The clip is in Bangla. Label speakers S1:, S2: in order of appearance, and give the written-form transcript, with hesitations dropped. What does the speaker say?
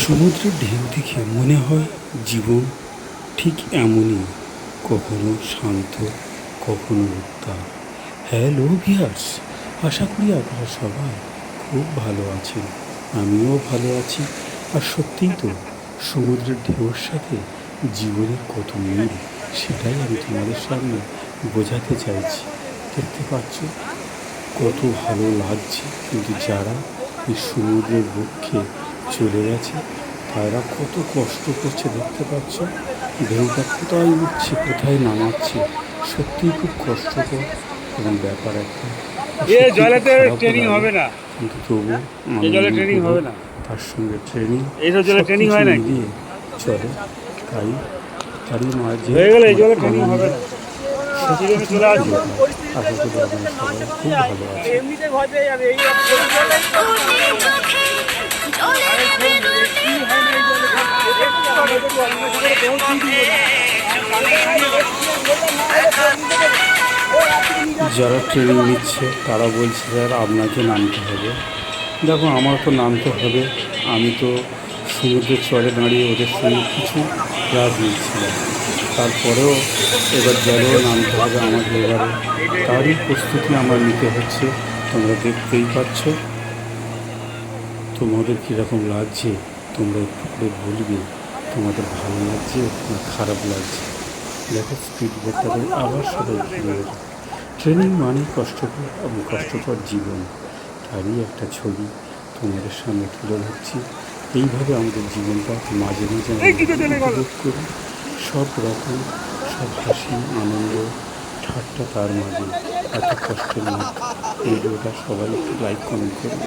S1: সমুদ্রের ঢেউ দেখে মনে হয় জীবন ঠিক এমনই, কখনো শান্ত, কখনো উত্তাল। হ্যালো ভিউয়ার্স, আশা করি আপনারা সবাই খুব ভালো আছেন। আমিও ভালো আছি। আর সত্যিই তো, সমুদ্রের ঢেউর সাথে জীবনের কত মিল, সেটাই আমি তোমাদের সামনে বোঝাতে চাইছি। দেখতে পাচ্ছ কত ভালো লাগছে, কিন্তু যারা এই সমুদ্রের বক্ষে চলে গেছে তারা কত কষ্ট করছে দেখতে পাচ্ছ। ঢেউটা কোথায় উঠছে কোথায় নামাচ্ছে, সত্যিই খুব কষ্টকর এবং ব্যাপার একটা।
S2: এ
S1: সত্যি খুব
S2: জলেতে
S1: খারাপও
S2: ট্রেনিং
S1: লাগে,
S2: হবে না,
S1: কিন্তু তবু
S2: এই
S1: আনন্দ
S2: জলে ট্রেনিং হবে
S1: উপভোগ,
S2: না,
S1: তার সঙ্গে ট্রেনিং,
S2: এইসব জলে
S1: সব
S2: ট্রেনিং
S1: কিছু
S2: হয় নাকি?
S1: মিলিয়ে চলে। তাই তারই মাঝে
S2: হয়ে গেলে এই
S1: আমরা
S2: জলে ট্রেনিং
S1: আনন্দ
S2: হবে না,
S1: সব
S2: চিরুনি
S1: কিছু
S2: চলে আসবে।
S1: ফিরে পাই। আশা করি আপনারা সবাই খুব ভালো আছেন।
S2: এমনিতে ভয় পেয়ে যাবে এই
S1: যারা ট্রেনিং নিচ্ছে তারা বলছে স্যার আপনাকে নামতে হবে। দেখো, আমার তো নামতে হবে, আমি তো সমুদ্রের চরে দাঁড়িয়ে ওদের সঙ্গে কিছু ক্লাস নিচ্ছিলাম। তারপরেও এবার জলেও নামতে হবে আমাকে এবারে, তারই প্রস্তুতি আমার নিতে হচ্ছে। তোমরা দেখতেই পাচ্ছ। তোমাদের কীরকম লাগছে তোমরা একটু করে বলবে, তোমাদের ভালো লাগছে না খারাপ লাগছে। দেখো, স্পিড ব্রেকারে আবার সবাই ফিরে এলো। ট্রেনিং মানেই কষ্টকর এবং কষ্টকর জীবন, তারই একটা ছবি তোমাদের সামনে তুলে ধরছি। এইভাবে আমাদের জীবনটা মাঝে মাঝে আমরা উপভোগ করি, সব রকম, সব হাসি আনন্দ ঠাট্টা তার মাঝে, এত কষ্টের মধ্যে। ভিডিওটা সবাই একটু লাইক কমেন্ট করুন।